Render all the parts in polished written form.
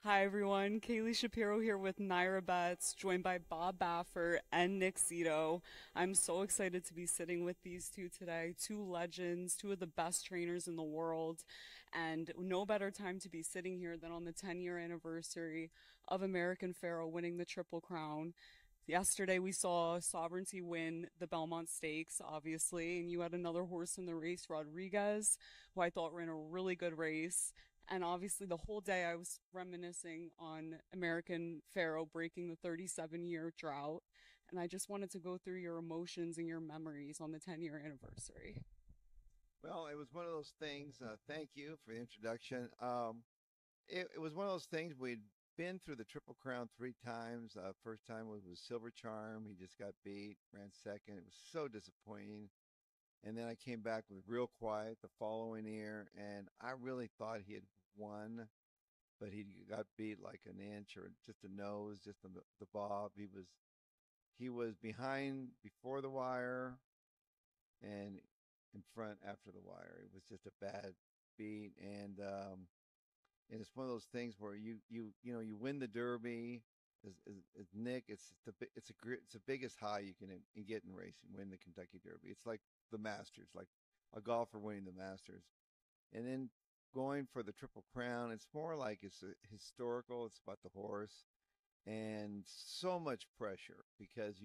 Hi everyone, Kaylie Shapiro here with NYRA Bets, joined by Bob Baffert and Nick Zito. I'm so excited to be sitting with these two today, two legends, two of the best trainers in the world, and no better time to be sitting here than on the 10-year anniversary of American Pharoah winning the Triple Crown. Yesterday we saw Sovereignty win the Belmont Stakes, obviously, and you had another horse in the race, Rodriguez, who I thought ran a really good race. And obviously, the whole day I was reminiscing on American Pharoah breaking the 37-year drought. And I just wanted to go through your emotions and your memories on the 10-year anniversary. Well, it was one of those things. Thank you for the introduction. It was one of those things we'd been through the Triple Crown three times. First time was with Silver Charm. He just got beat, ran second. It was so disappointing. And then I came back with Real Quiet the following year, and I really thought he had won, but he got beat like an inch or just a nose, just on the bob. He was behind before the wire and in front after the wire. It was just a bad beat, and it's one of those things where you win the Derby. As Nick, it's the biggest high you can get in racing. Win the Kentucky Derby. It's like the Masters, like a golfer winning the Masters, and then going for the Triple Crown. It's more like it's historical. It's about the horse, and so much pressure because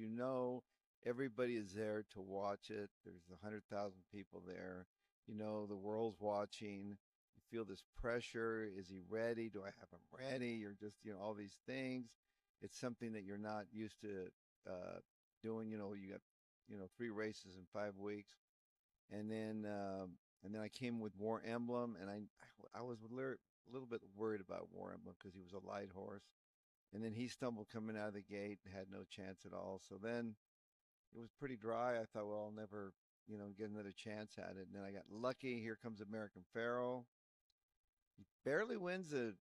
everybody is there to watch it. There's 100,000 people there. The world's watching. You feel this pressure. Is he ready? Do I have him ready? You're just all these things. It's something that you're not used to doing. You got three races in 5 weeks, and then I came with War Emblem, and I was a little bit worried about War Emblem because he was a light horse. And then he stumbled coming out of the gate and had no chance at all. So then it was pretty dry. I thought, well, I'll never, get another chance at it. And then I got lucky. Here comes American Pharoah. He barely wins the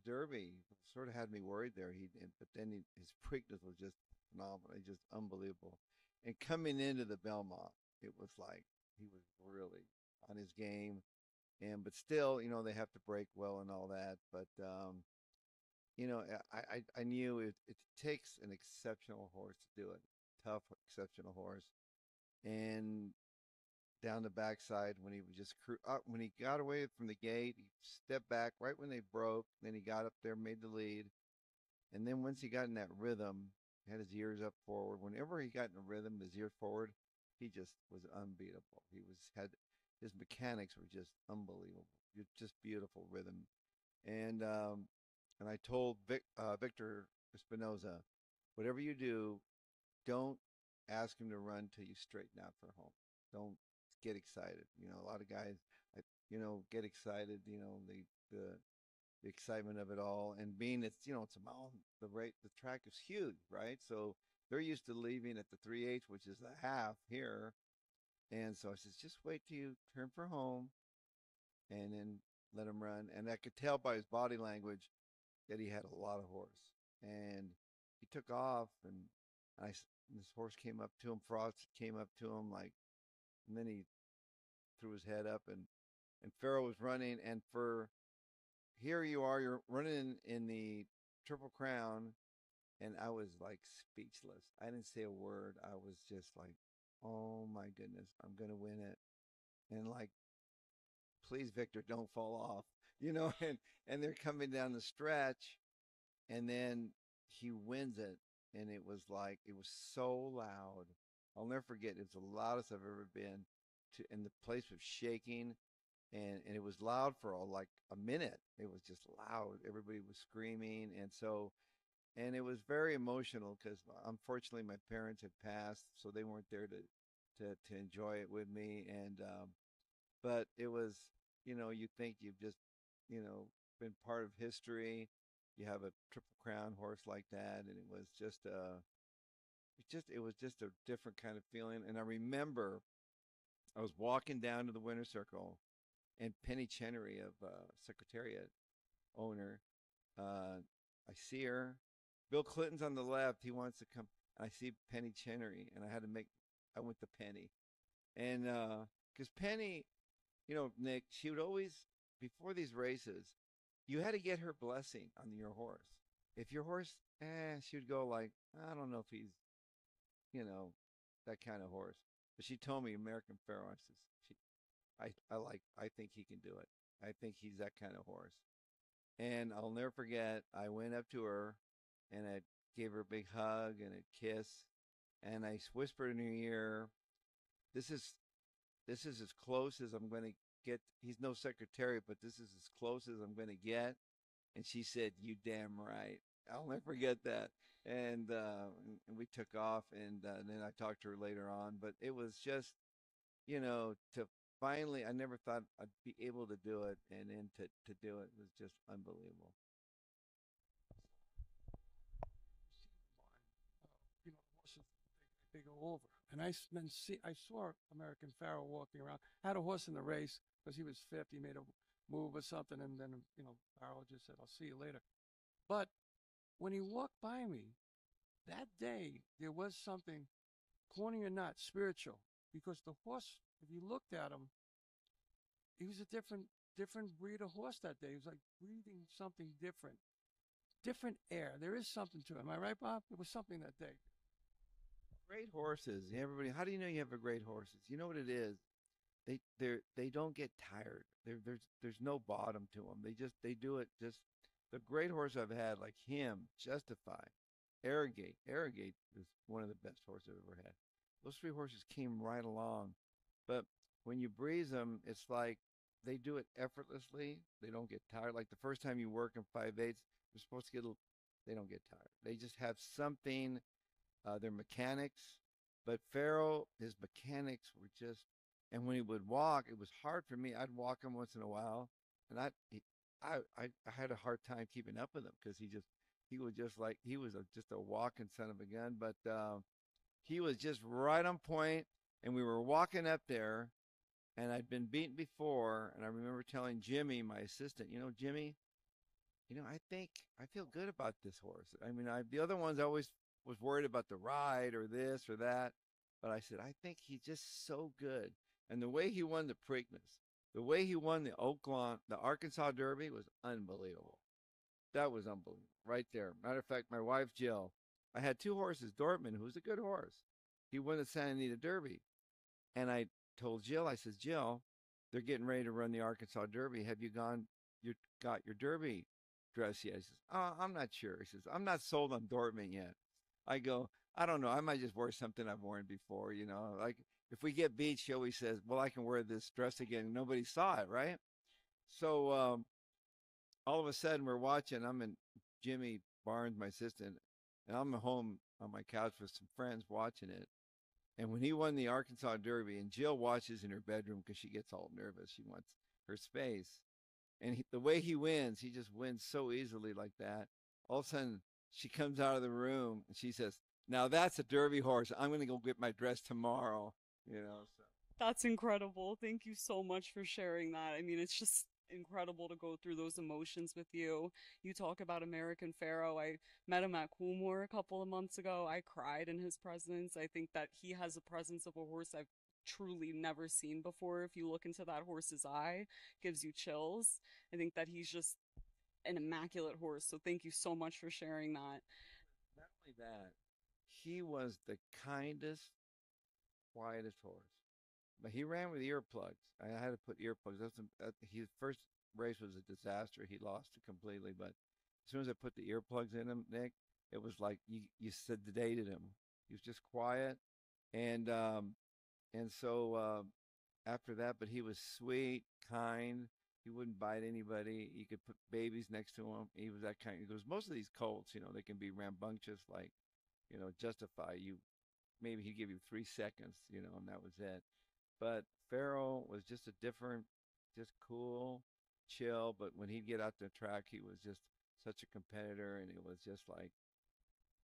Derby. Sort of had me worried there. But then his preakness was just phenomenal. Just unbelievable. And coming into the Belmont, it was like he was really on his game. But still, they have to break well and all that. But I knew it takes an exceptional horse to do it. Tough, exceptional horse. And down the backside when he was just when he got away from the gate, he stepped back right when they broke. Then he got up there, made the lead, and then once he got in that rhythm, had his ears up forward. Whenever he got in a rhythm, his ears forward, he just was unbeatable. He was had his mechanics were just unbelievable. Just beautiful rhythm, and um, and I told Victor Espinoza, whatever you do, don't ask him to run till you straighten out for home. Don't get excited. A lot of guys, get excited. The excitement of it all, and being it's a mountain. The track is huge, right? So they're used to leaving at the 3/8, which is the half here. And so I says, just wait till you turn for home, and then let him run. And I could tell by his body language that he had a lot of horse, and he took off, and this horse came up to him. Frost came up to him and then he threw his head up, and Pharoah was running, and for here you are, you're running in the Triple Crown, and I was like speechless. I didn't say a word. I was just like, oh my goodness, I'm gonna win it, and like, please, Victor, don't fall off, and they're coming down the stretch, and then he wins it, and it was so loud. I'll never forget. It's the loudest I've ever been and the place was shaking, and it was loud for like a minute. It was just loud. Everybody was screaming, and it was very emotional because unfortunately my parents had passed, so they weren't there to enjoy it with me, but it was, you think you've just, you know, been part of history. You have a Triple Crown horse like that, and it was just a different kind of feeling. And I remember I was walking down to the winner's circle, and Penny Chenery of Secretariat owner, I see her. Bill Clinton's on the left. He wants to come. I see Penny Chenery, and I went to Penny, and because Penny, Nick, she would always before these races, you had to get her blessing on your horse. If your horse, she would go like, I don't know if he's, you know, that kind of horse. But she told me American Pharoah. I think he can do it. I think he's that kind of horse. And I'll never forget, I went up to her and I gave her a big hug and a kiss. And I whispered in her ear, this is as close as I'm going to get. He's no secretary, but this is as close as I'm going to get. And she said, you damn right. I'll never forget that. And we took off, and then I talked to her later on. But it was just, to finally, I never thought I'd be able to do it, and then to do it was just unbelievable. Horses, they go over. And I saw American Pharoah walking around. Had a horse in the race because he was fifth. He made a move or something, and then Pharoah just said, "I'll see you later." But when he walked by me that day, there was something, corny or not, spiritual, because the horse, if you looked at him, he was a different breed of horse that day. He was like breathing something different air. There is something to it. Am I right, Bob? There was something that day. Great horses. Everybody, how do you know you have a great horses? You know what it is? They don't get tired. There's no bottom to them. They do it just. The great horse I've had, like him, Justify, Arrogate. Arrogate is one of the best horses I've ever had. Those three horses came right along. But when you breeze them, it's like they do it effortlessly. They don't get tired. Like the first time you work in 5/8, you're supposed to they don't get tired. They just have something. They're mechanics. But Pharoah, his mechanics were just, and when he would walk, it was hard for me. I'd walk him once in a while, and I had a hard time keeping up with him because he was just like, he was just a walking son of a gun. But he was just right on point, and we were walking up there, and I'd been beaten before, and I remember telling Jimmy, my assistant, Jimmy, I think I feel good about this horse. I mean, the other ones I always was worried about the ride or this or that, but I said, I think he's just so good. And the way he won the Preakness, the way he won the Arkansas Derby was unbelievable. That was unbelievable right there. Matter of fact, my wife, Jill, I had two horses, Dortmund, who's a good horse. He won the Santa Anita Derby. And I told Jill, I said, Jill, they're getting ready to run the Arkansas Derby. Have you got your Derby dress yet? He says, oh, I'm not sure. He says, I'm not sold on Dortmund yet. I go, I don't know. I might just wear something I've worn before, like if we get beat, she always says, well, I can wear this dress again. Nobody saw it, right? So all of a sudden we're watching. I'm in Jimmy Barnes, my assistant, and I'm at home on my couch with some friends watching it. And when he won the Arkansas Derby, and Jill watches in her bedroom because she gets all nervous. She wants her space. And the way he wins, he just wins so easily like that. All of a sudden, she comes out of the room and she says, now that's a Derby horse. I'm going to go get my dress tomorrow, So. That's incredible. Thank you so much for sharing that. I mean, it's just incredible to go through those emotions with you. You talk about American Pharoah. I met him at Coolmore a couple of months ago. I cried in his presence. I think that he has a presence of a horse I've truly never seen before. If you look into that horse's eye, gives you chills. I think that he's just an immaculate horse. So thank you so much for sharing that. Not only that, he was the kindest, quietest horse. But he ran with earplugs. I had to put earplugs. His first race was a disaster. He lost it completely. But as soon as I put the earplugs in him, Nick, it was like you sedated him. He was just quiet, and so after that, but he was sweet, kind. He wouldn't bite anybody. You could put babies next to him. He was that kind. Because most of these colts, they can be rambunctious, like, Justify. Maybe he'd give you 3 seconds, and that was it. But Pharoah was just just cool, chill. But when he'd get out the track, he was just such a competitor, and it was just like,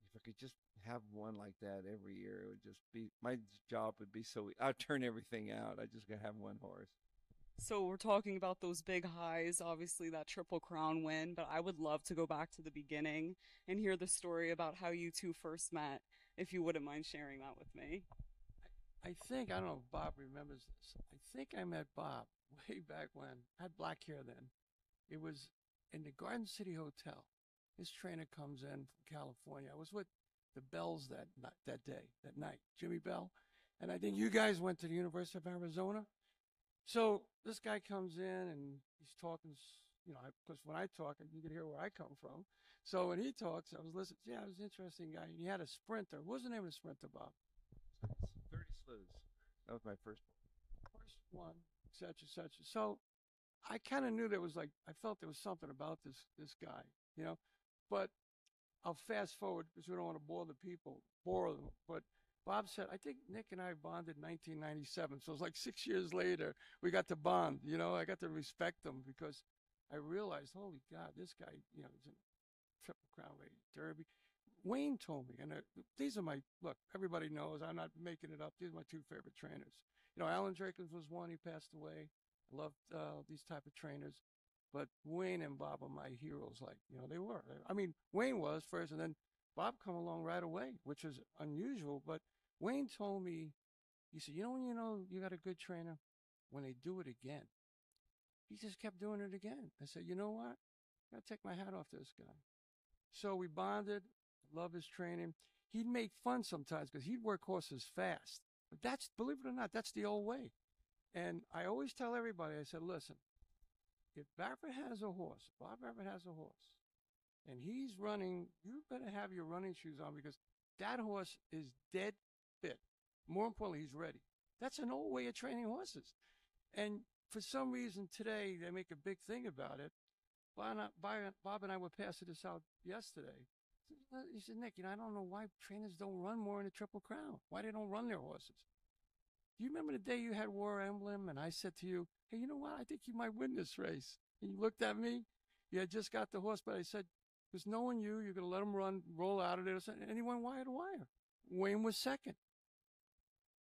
if I could just have one like that every year, it would just be, my job would be so, I'd turn everything out. I just gotta have one horse. So we're talking about those big highs, obviously that Triple Crown win, but I would love to go back to the beginning and hear the story about how you two first met, if you wouldn't mind sharing that with me. I think, I don't know if Bob remembers this. I think I met Bob way back when. I had black hair then. It was in the Garden City Hotel. This trainer comes in from California. I was with the Bells that night, Jimmy Bell. And I think you guys went to the University of Arizona. So this guy comes in and he's talking, you know, because when I talk, you can hear where I come from. So when he talks, I was listening. Yeah, it was an interesting guy. And he had a sprinter. What was the name of the sprinter, Bob? 30 slews. That was my first one. First one, et cetera, et cetera. So I kind of knew there was I felt there was something about this guy, you know. But I'll fast forward because we don't want to bore them. But Bob said, I think Nick and I bonded in 1997. So it was like 6 years later, we got to bond. You know, I got to respect him because I realized, holy God, this guy, you know, he's in Triple Crown race, Derby. Wayne told me, and these are look, everybody knows, I'm not making it up. These are my two favorite trainers. You know, Alan Drakens was one, he passed away. I loved these type of trainers. But Wayne and Bob are my heroes, like, you know, they were. I mean, Wayne was first, and then Bob come along right away, which was unusual. But Wayne told me, he said, you know when you know you got a good trainer? When they do it again. He just kept doing it again. I said, you know what? I got to take my hat off to this guy. So we bonded, love his training. He'd make fun sometimes because he'd work horses fast. But that's, believe it or not, that's the old way. And I always tell everybody, I said, listen, if Baffert has a horse, Bob Baffert has a horse, and he's running, you better have your running shoes on because that horse is dead fit. More importantly, he's ready. That's an old way of training horses. And for some reason today, they make a big thing about it. Bob and I were passing this out yesterday. He said, Nick, you know, I don't know why trainers don't run more in the Triple Crown. Why they don't run their horses. Do you remember the day you had War Emblem and I said to you, hey, you know what? I think you might win this race. And you looked at me. You had just got the horse, but I said, because knowing you're going to let him run, roll out of there. And he went wire to wire. Wayne was second.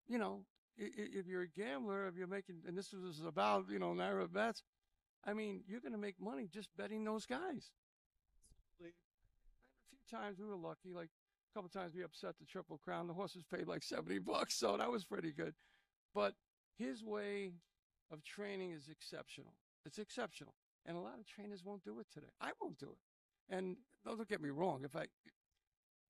You know, if you're a gambler, if you're making, and this was about, you know, NYRA bets, I mean, you're going to make money just betting those guys. A few times we were lucky, like a couple times we upset the Triple Crown. The horses paid like $70, so that was pretty good. But his way of training is exceptional. It's exceptional. And a lot of trainers won't do it today. I won't do it. And don't get me wrong.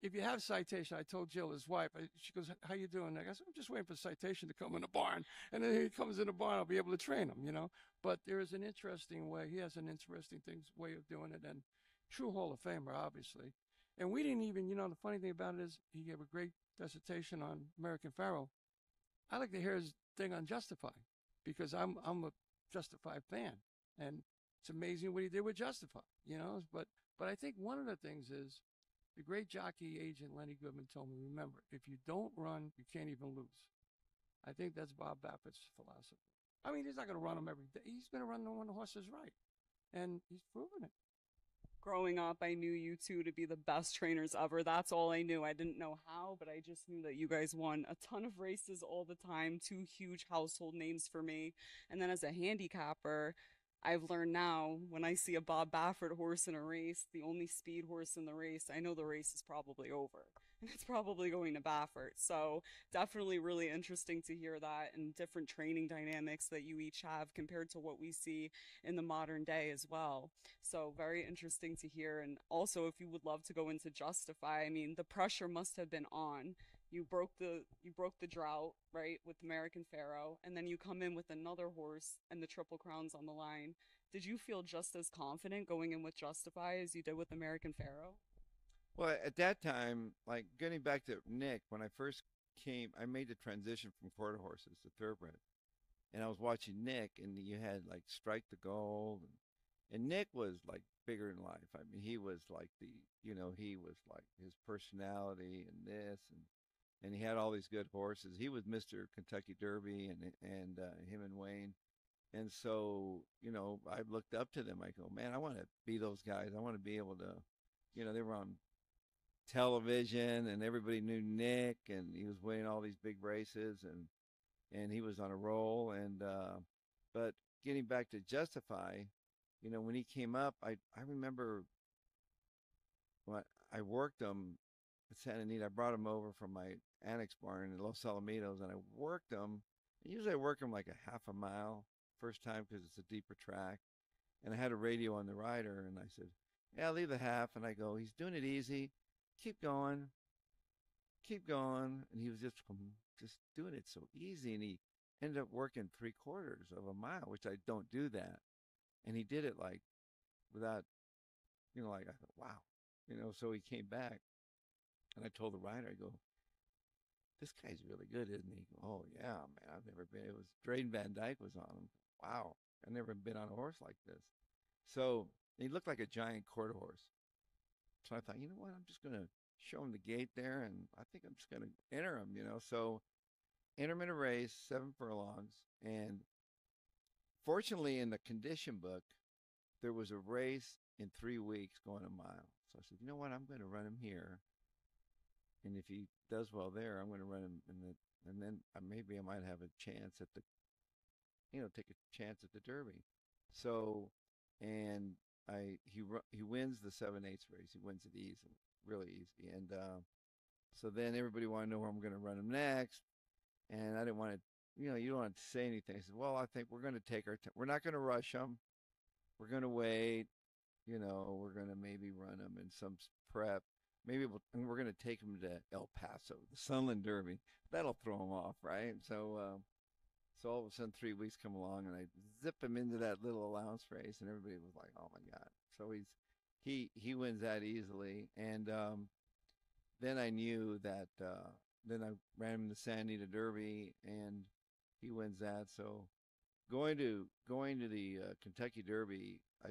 If you have Citation, I told Jill, his wife, she goes, how you doing, Nick? I said, I'm just waiting for Citation to come in the barn. And then he comes in the barn, I'll be able to train him, you know. But there is an interesting way. He has an interesting way of doing it. And true Hall of Famer, obviously. And we didn't even, you know, the funny thing about it is he gave a great dissertation on American Pharoah. I like to hear his thing on Justify because I'm a Justify fan. And it's amazing what he did with Justify, you know. But I think one of the things is, the great jockey agent Lenny Goodman told me, remember, if you don't run, you can't even lose. I think that's Bob Baffert's philosophy. I mean, he's not going to run them every day. He's going to run them when the horse is right. And he's proven it. Growing up, I knew you two to be the best trainers ever. That's all I knew. I didn't know how, but I just knew that you guys won a ton of races all the time. Two huge household names for me. And then as a handicapper, I've learned now when I see a Bob Baffert horse in a race, the only speed horse in the race, I know the race is probably over. It's probably going to Baffert. So definitely really interesting to hear that and different training dynamics that you each have compared to what we see in the modern day as well. So very interesting to hear. And also, if you would love to go into Justify, I mean, the pressure must have been on. You broke the drought, right, with American Pharoah, and then you come in with another horse and the Triple Crown's on the line. Did you feel just as confident going in with Justify as you did with American Pharoah? Well, at that time, like getting back to Nick, when I first came, I made the transition from quarter horses to thoroughbred. And I was watching Nick, and you had like Strike the Gold. And Nick was like bigger than life. I mean, he was like he was like his personality and this. And he had all these good horses. He was Mr. Kentucky Derby and him and Wayne. And so, you know, I looked up to them. I go, man, I want to be those guys. I want to be able to, you know, they were on television and everybody knew Nick and he was winning all these big races and he was on a roll. And, but getting back to Justify, you know, when he came up, I remember when I worked him at Santa Anita. I brought him over from my annex barn in Los Alamitos, and I worked him. Usually I work him like a half a mile first time because it's a deeper track. And I had a radio on the rider, and I said, yeah, I'll leave the half. And I go, he's doing it easy. Keep going. Keep going. And he was just doing it so easy. And he ended up working 3/4 of a mile, which I don't do that. And he did it like without, like I thought, wow. So he came back, and I told the rider, I go, this guy's really good, isn't he? Oh, yeah, man, I've never been. It was Drayden Van Dyke was on him. Wow, I've never been on a horse like this. So he looked like a giant quarter horse. So I thought, you know what? I'm just going to show him the gate there, and I think I'm just going to enter him, So enter him in a race, 7 furlongs. And fortunately, in the condition book, there was a race in 3 weeks going a mile. So I said, you know what? I'm going to run him here. And if he does well there, I'm going to run him and then maybe I might have a chance at take a chance at the Derby. So, and he wins the 7/8 race. He wins it easy, really easy. And so then everybody wanted to know where I'm going to run him next. And I didn't want to, you don't want to say anything. I said, well, I think we're going to take our time. We're not going to rush him. We're going to wait. We're going to maybe run him in some prep. Maybe we're going to take him to El Paso, the Sunland Derby. That'll throw him off, right? So, so all of a sudden 3 weeks come along, and I zip him into that little allowance race, and everybody was like, "Oh my God!" So he wins that easily, and then I knew that. Then I ran him the Santa Anita Derby, and he wins that. So going to the Kentucky Derby, I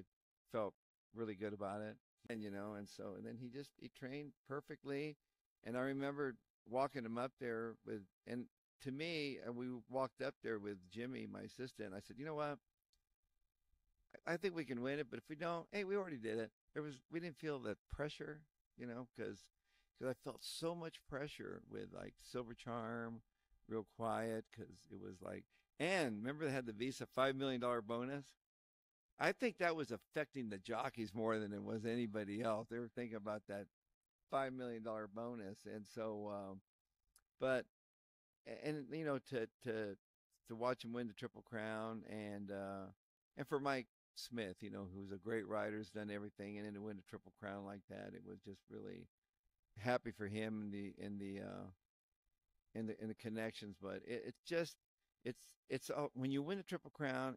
felt really good about it. And and then he trained perfectly. And I remember walking him up there and to me, we walked up there with Jimmy, my assistant. I said, you know what? I think we can win it, but if we don't, hey, we already did it. We didn't feel that pressure, because I felt so much pressure with like Silver Charm, real quiet, because it was like, and remember they had the Visa $5 million bonus? I think that was affecting the jockeys more than it was anybody else. They were thinking about that $5 million bonus. And so, to watch him win the Triple Crown and for Mike Smith, who's a great rider, has done everything, and then to win a Triple Crown like that, it was just really happy for him in the connections. But it's when you win a Triple Crown,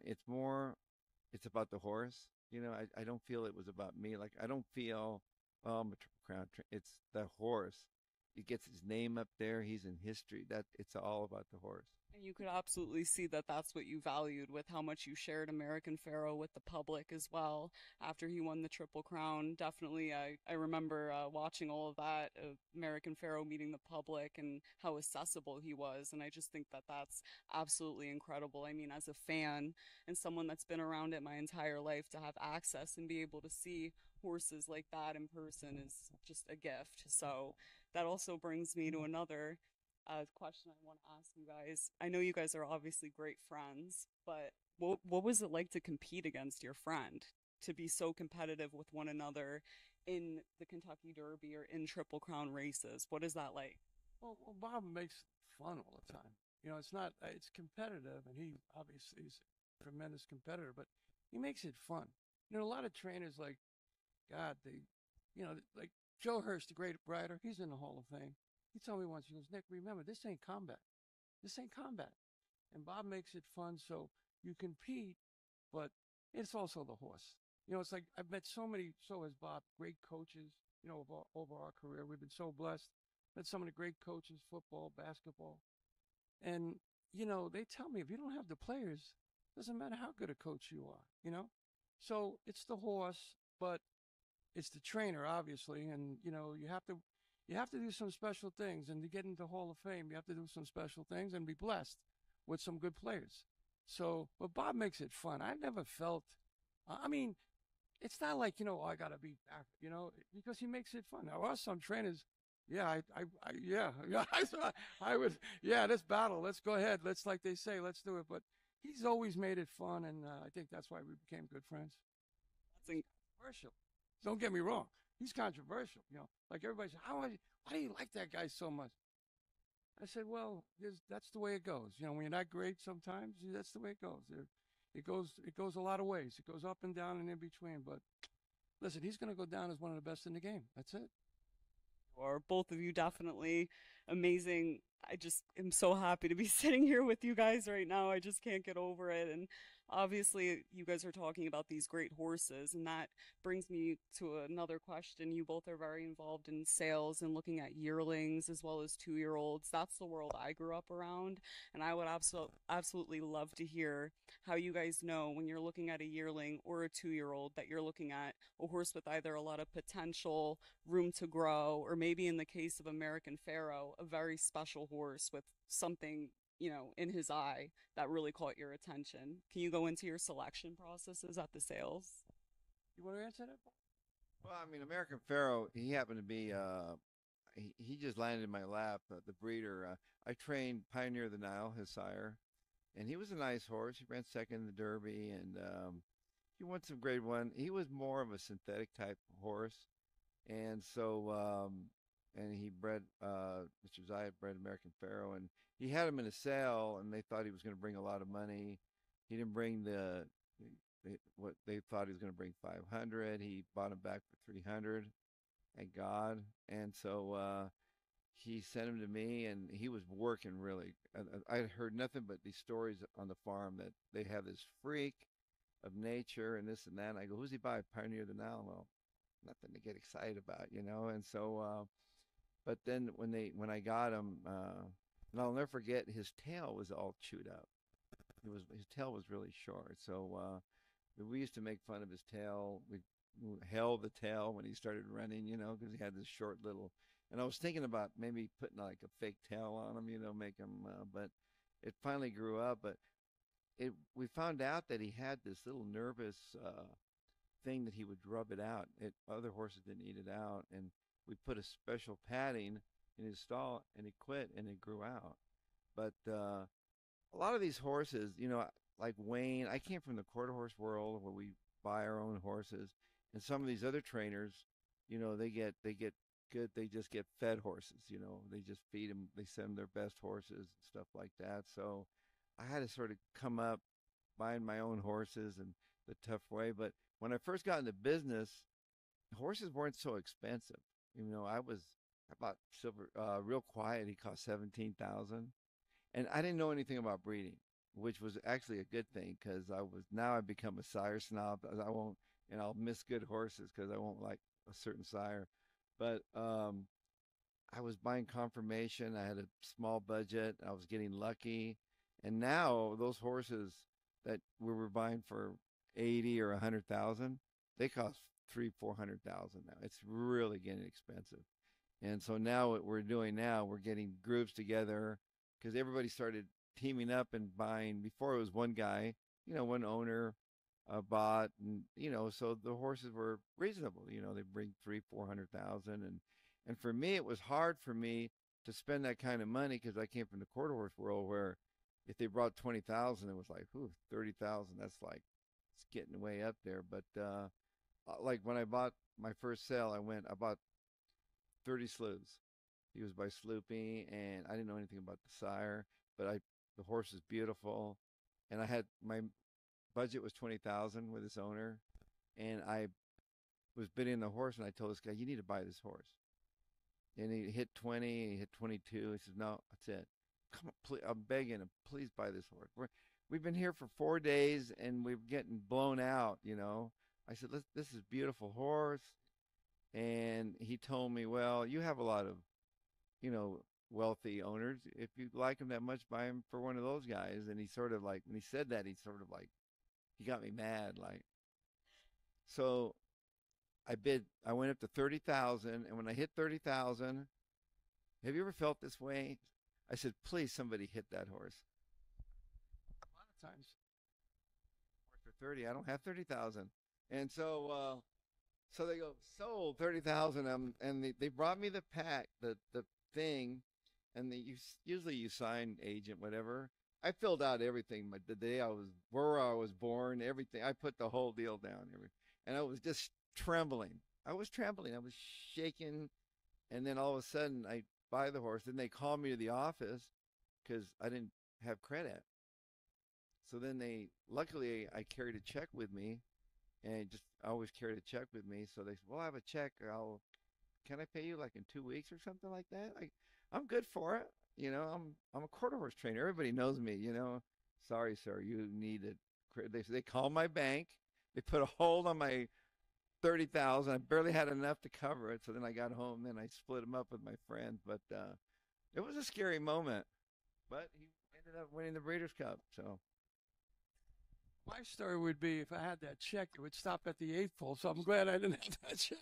it's about the horse. I don't feel it was about me. Like, I don't feel, I'm a Triple Crown. It's the horse. He gets his name up there. He's in history. It's all about the horse. And you could absolutely see that that's what you valued with how much you shared American Pharoah with the public as well after he won the Triple Crown. Definitely, I remember watching all of that, American Pharoah meeting the public and how accessible he was. And I just think that that's absolutely incredible. I mean, as a fan and someone that's been around it my entire life, to have access and be able to see horses like that in person is just a gift. So that also brings me to another question I want to ask you guys. I know you guys are obviously great friends, but what was it like to compete against your friend? To be so competitive with one another in the Kentucky Derby or in Triple Crown races? What is that like? Well, Bob makes it fun all the time. It's competitive, and he obviously is a tremendous competitor, but he makes it fun. A lot of trainers, like, God, like Joe Hurst, the great rider, he's in the Hall of Fame. He told me once, he goes, Nick, remember, this ain't combat. This ain't combat. And Bob makes it fun, so you compete, but it's also the horse. It's like I've met so has Bob, great coaches, over our career. We've been so blessed. Met some of the great coaches, football, basketball. And, they tell me if you don't have the players, doesn't matter how good a coach you are, So it's the horse, but it's the trainer, obviously. And, you have to do some special things. And to get into Hall of Fame, you have to do some special things and be blessed with some good players. So, but Bob makes it fun. I never felt, I mean, it's not like, I got to beat Baffert, because he makes it fun. Now, us, some trainers, I would, this battle, let's go ahead. Let's, like they say, let's do it. But he's always made it fun. And I think that's why we became good friends. That's controversial. Don't get me wrong. He's controversial, like everybody says, why do you like that guy so much? I said, well, that's the way it goes. When you're not great sometimes, that's the way it goes. It goes a lot of ways. It goes up and down and in between. But listen, he's going to go down as one of the best in the game. That's it. Or both of you definitely amazing. I just am so happy to be sitting here with you guys right now. I just can't get over it. And obviously, you guys are talking about these great horses, and that brings me to another question. You both are very involved in sales and looking at yearlings as well as 2 year olds. That's the world I grew up around, and I would absolutely love to hear how you guys know when you're looking at a yearling or a 2 year old that you're looking at a horse with either a lot of potential, room to grow, or maybe in the case of American Pharoah, a very special horse with something, in his eye that really caught your attention. Can you go into your selection processes at the sales? You want to answer that? Well, I mean, American Pharoah, he happened to be, he just landed in my lap, the breeder. I trained Pioneer of the Nile, his sire, and he was a nice horse. He ran second in the Derby, and he won some grade one. He was more of a synthetic type horse. And so, and he bred, Mr. Zayat bred American Pharoah, and he had him in a sale, and they thought he was going to bring a lot of money. He didn't bring what they thought he was going to bring 500. He bought him back for 300, thank God. And so he sent him to me, and he was working really. I had heard nothing but these stories on the farm that they have this freak of nature and this and that. And I go, who's he by? Pioneer of the Nile. Well, nothing to get excited about, And so, but then when I got him, and I'll never forget, his tail was all chewed up. His tail was really short. So we used to make fun of his tail. We held the tail when he started running, because he had this short little. And I was thinking about maybe putting like a fake tail on him, make him. But it finally grew up. But we found out that he had this little nervous thing that he would rub it out. Other horses didn't eat it out, and we put a special padding in his stall, and it quit, and it grew out. But a lot of these horses, like Wayne, I came from the quarter horse world where we buy our own horses, and some of these other trainers, they get good. They just get fed horses. They just feed them. They send them their best horses and stuff like that. So I had to sort of come up buying my own horses and the tough way. But when I first got into business, horses weren't so expensive. I bought Silver, Real Quiet. He cost $17,000, and I didn't know anything about breeding, which was actually a good thing because I've become a sire snob. I'll miss good horses because I won't like a certain sire. But I was buying conformation. I had a small budget. I was getting lucky, and now those horses that we were buying for 80 or 100,000, they cost 300,000-400,000 now. It's really getting expensive. And so now what we're doing now, we're getting groups together because everybody started teaming up and buying. Before it was one guy, one owner bought, and so the horses were reasonable. They bring 300,000-400,000, and for me it was hard for me to spend that kind of money because I came from the quarter horse world where if they brought 20,000, it was like, ooh, 30,000. That's like, it's getting way up there. But like when I bought my first sale, I bought 30 slews. He was by Sloopy, and I didn't know anything about the sire, but the horse is beautiful, and I had my budget was 20,000 with this owner, and I was bidding the horse, and I told this guy, you need to buy this horse. And he hit 20, he hit 22. He says, no, that's it. Come on, please, I'm begging him, please buy this horse. We've been here for 4 days, and we're getting blown out, I said, this is a beautiful horse. And he told me, well, you have a lot of, wealthy owners. If you like him that much, buy him for one of those guys. And he sort of like, when he said that, he got me mad. So I went up to 30,000. And when I hit 30,000, have you ever felt this way? I said, please, somebody hit that horse. A lot of times. For 30, I don't have 30,000. And so, so they go, sold 30,000. And they brought me the pack, the thing, and usually you sign agent, whatever. I filled out everything, the day where I was born, everything. I put the whole deal down, and I was just trembling. I was shaking, and then all of a sudden I buy the horse. Then they call me to the office because I didn't have credit. So then luckily I carried a check with me, and I always carried a check with me. So they said, well, I have a check. Can I pay you like in 2 weeks or something like that? I'm good for it. I'm a quarter horse trainer. Everybody knows me. Sorry, sir, you need it. They called my bank. They put a hold on my 30,000. I barely had enough to cover it. So then I got home. Then I split them up with my friend. But it was a scary moment. But he ended up winning the Breeders' Cup. So My story would be if I had that check, it would stop at the 8th hole. So I'm glad I didn't have that check.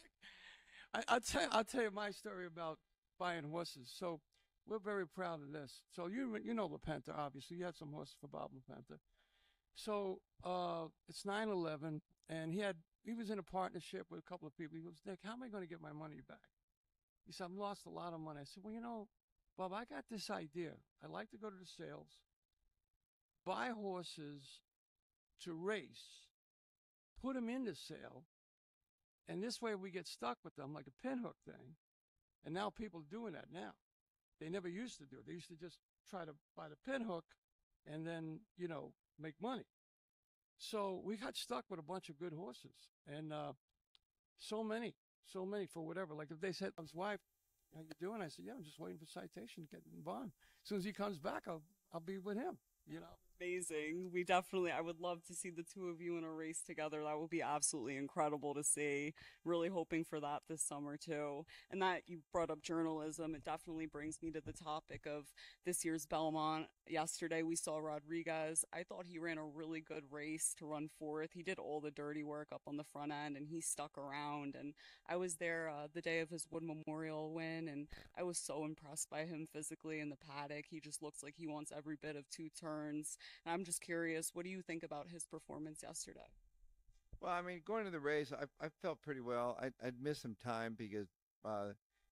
I'll tell you my story about buying horses. So we're very proud of this. So you know LaPenta, obviously. You had some horses for Bob LaPenta. So it's 9/11, and he was in a partnership with a couple of people. He goes, Nick, how am I going to get my money back? He said, I've lost a lot of money. I said, well, Bob, I got this idea. I like to go to the sales, buy horses to race, put them into sale, and this way we get stuck with them like a pinhook thing. And now people are doing that now. They never used to do it. They used to just try to buy the pinhook and then, make money. So we got stuck with a bunch of good horses, and so many for whatever. Like if they said, his wife, how you doing? I said, yeah, I'm just waiting for citation to get in bond. As soon as he comes back, I'll be with him, Amazing. I would love to see the two of you in a race together. That would be absolutely incredible to see. Really hoping for that this summer too. And that you brought up journalism, it definitely brings me to the topic of this year's Belmont. Yesterday we saw Rodriguez. I thought he ran a really good race to run fourth. He did all the dirty work up on the front end and he stuck around. And I was there the day of his Wood Memorial win, and I was so impressed by him physically in the paddock. He just looks like he wants every bit of 2 turns. And I'm just curious, what do you think about his performance yesterday? well, I mean, going to the race, I felt pretty well. I'd miss some time because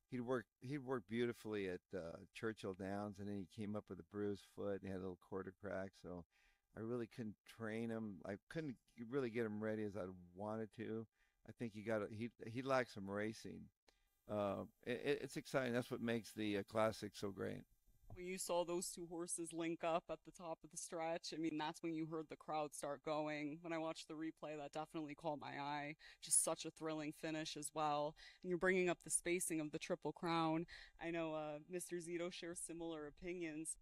he'd worked beautifully at Churchill Downs, and then he came up with a bruised foot and he had a little quarter crack. So I really couldn't train him. I couldn't really get him ready as I wanted to. I think he lacks some racing. It's exciting. That's what makes the classic so great. When you saw those 2 horses link up at the top of the stretch, I mean, that's when you heard the crowd start going. When I watched the replay, that definitely caught my eye. Just such a thrilling finish as well. And you're bringing up the spacing of the Triple Crown. I know Mr. Zito shares similar opinions.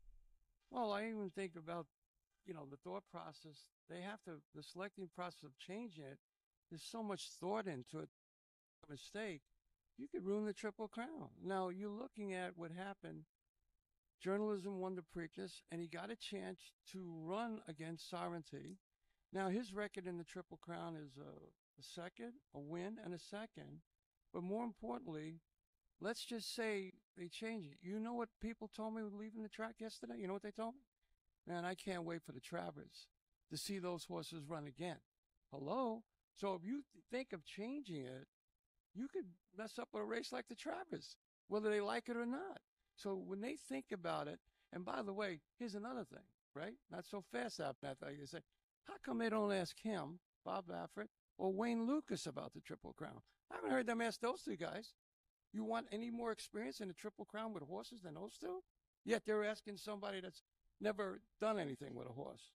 Well, I even think about, the thought process. The selecting process of changing it, there's so much thought into it. A mistake, you could ruin the Triple Crown. Now, you're looking at what happened. Journalism won the Preakness, and he got a chance to run against Sovereignty. Now, his record in the Triple Crown is a second, a win, and a second. But more importantly, let's just say they change it. You know what people told me leaving the track yesterday? You know what they told me? Man, I can't wait for the Travers to see those horses run again. Hello? So if you think of changing it, you could mess up with a race like the Travers, whether they like it or not. So when they think about it, and by the way, here's another thing, right? Not so fast after that. They say, how come they don't ask him, Bob Baffert, or Wayne Lucas about the Triple Crown? I haven't heard them ask those 2 guys. You want any more experience in the Triple Crown with horses than those 2? Yet they're asking somebody that's never done anything with a horse.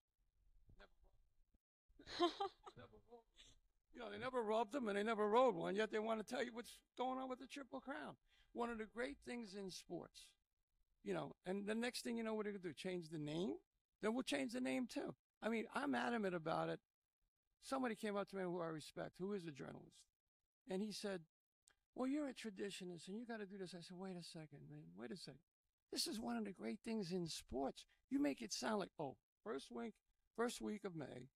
They never robbed them and they never rode one, yet they want to tell you what's going on with the Triple Crown. One of the great things in sports, and the next thing what are they going to do? Change the name? Then we'll change the name too. I mean, I'm adamant about it. Somebody came up to me who I respect, who is a journalist, and he said, well, you're a traditionalist and you got to do this. I said, wait a second, man, wait a second. This is one of the great things in sports. You make it sound like, first week of May,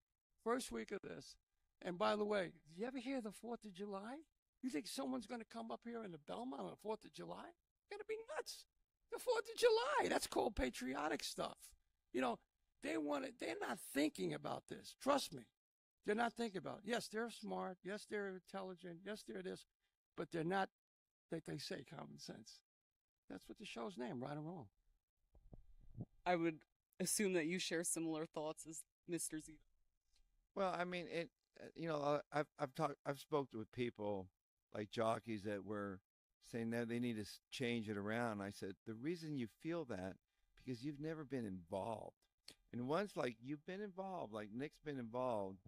first week of this. And by the way, did you ever hear the 4th of July? You think someone's going to come up here in the Belmont on the 4th of July? You're going to be nuts. The 4th of July, that's called patriotic stuff. They're not thinking about this. Trust me. They're not thinking about it. Yes, they're smart. Yes, they're intelligent. Yes, they're this. But they're not, like they say, common sense. That's what the show's name, Right or Wrong. I would assume that you share similar thoughts as Mr. Zito. Well, I mean, I've spoken with people like jockeys that were saying that they need to change it around. I said, the reason you feel that, because you've never been involved. And once like you've been involved, like Nick's been involved,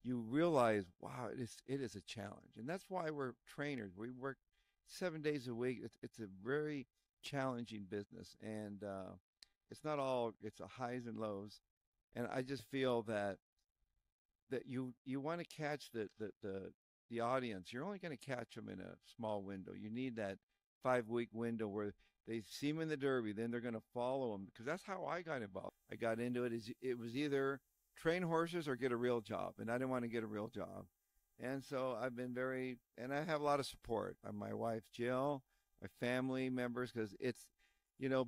you realize, wow, it is a challenge, and that's why we're trainers. We work 7 days a week. It's a very challenging business, and it's not all. It's a highs and lows, and I just feel that you want to catch the audience. You're only going to catch them in a small window. You need that 5 week window where they see him in the Derby, then they're going to follow him, because that's how I got involved. I got into it. It was either train horses or get a real job, and I didn't want to get a real job. And so I've been and I have a lot of support. My wife, Jill, my family members, because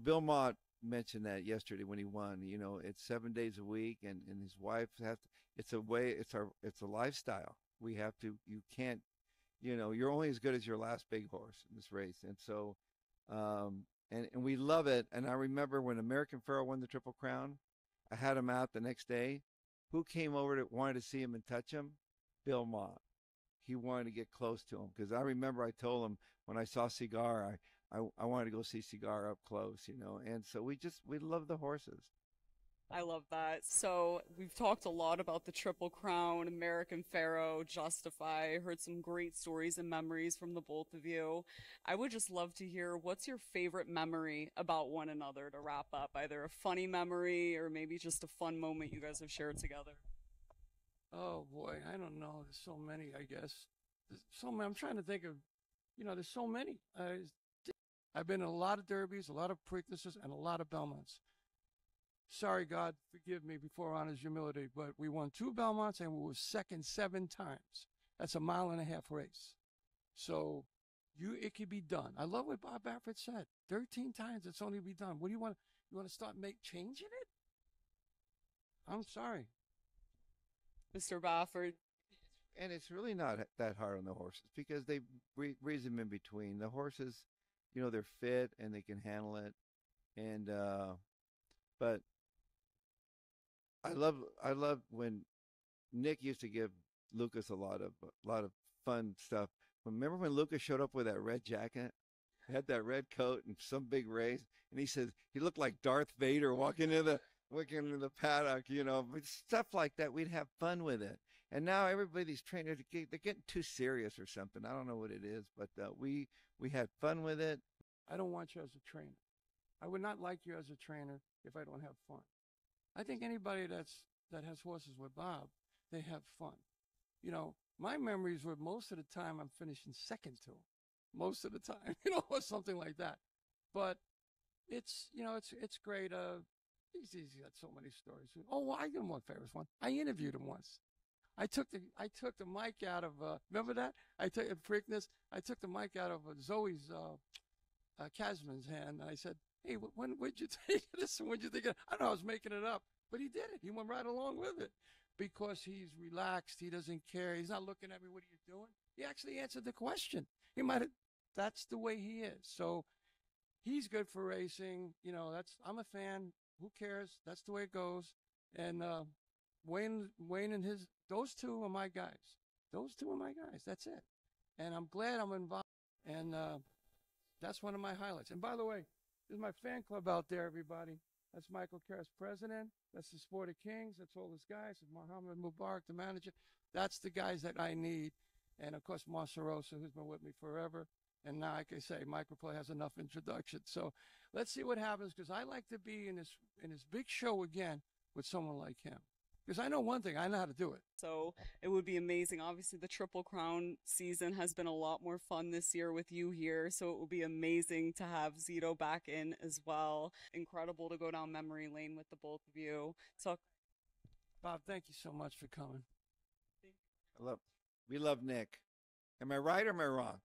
Bill Mott mentioned that yesterday when he won. It's 7 days a week, and his wife it's a lifestyle. You can't, you're only as good as your last big horse in this race. And so, and we love it. And I remember when American Pharoah won the Triple Crown, I had him out the next day. Who came over wanted to see him and touch him? Bill Mott. He wanted to get close to him, because I remember I told him when I saw Cigar, I wanted to go see Cigar up close, and so we love the horses. I love that. So we've talked a lot about the Triple Crown, American Pharoah, Justify. Heard some great stories and memories from the both of you. I would just love to hear, what's your favorite memory about one another to wrap up? Either a funny memory or maybe just a fun moment you guys have shared together. Oh boy, I don't know. There's so many, I guess. There's so many. I'm trying to think of, there's so many. I've been in a lot of derbies, a lot of preaknesses, and a lot of Belmonts. Sorry, God, forgive me before honors humility, but we won 2 Belmonts and we were second 7 times. That's a 1.5 mile race. So it could be done. I love what Bob Baffert said. 13 times it's only be done. What do you want? You want to start changing it? I'm sorry. Mr. Baffert. And it's really not that hard on the horses, because they raise them in between. The horses, they're fit and they can handle it. And, but I love when Nick used to give Lucas a lot of fun stuff. Remember when Lucas showed up with that red jacket? He had that red coat and some big race, and he says he looked like Darth Vader walking into the paddock, stuff like that. We'd have fun with it. And now these trainers, they're getting too serious or something. I don't know what it is, but we had fun with it. I don't want you as a trainer. I would not like you as a trainer if I don't have fun. I think anybody that has horses with Bob, they have fun. My memories were most of the time I'm finishing second to him. Most of the time, or something like that. But it's great. He's got so many stories. Oh, I give him one favorite one. I interviewed him once. I took the mic out of remember that? Preakness. I took the mic out of Zoe's Casman's hand, and I said, "Hey, where'd you take this? And what'd you think of it?" I don't know, I was making it up, but he did it. He went right along with it because he's relaxed. He doesn't care. He's not looking at me. What are you doing? He actually answered the question. He might have. That's the way he is. So he's good for racing. I'm a fan. Who cares? That's the way it goes. And Wayne and those two are my guys. Those two are my guys. That's it. And I'm glad I'm involved. And that's one of my highlights. And by the way, there's my fan club out there, everybody. That's Michael Karras, president. That's the Sport of Kings. That's all those guys. That's Mohammed Mubarak, the manager. That's the guys that I need. And of course, Monserosa, who's been with me forever. And now, like I say, Microplay has enough introduction. So let's see what happens, because I like to be in this big show again with someone like him. Because I know one thing, I know how to do it. So it would be amazing. Obviously, the Triple Crown season has been a lot more fun this year with you here. So it would be amazing to have Zito back in as well. Incredible to go down memory lane with the both of you. So, Bob, thank you so much for coming. We love Nick. Am I right or am I wrong?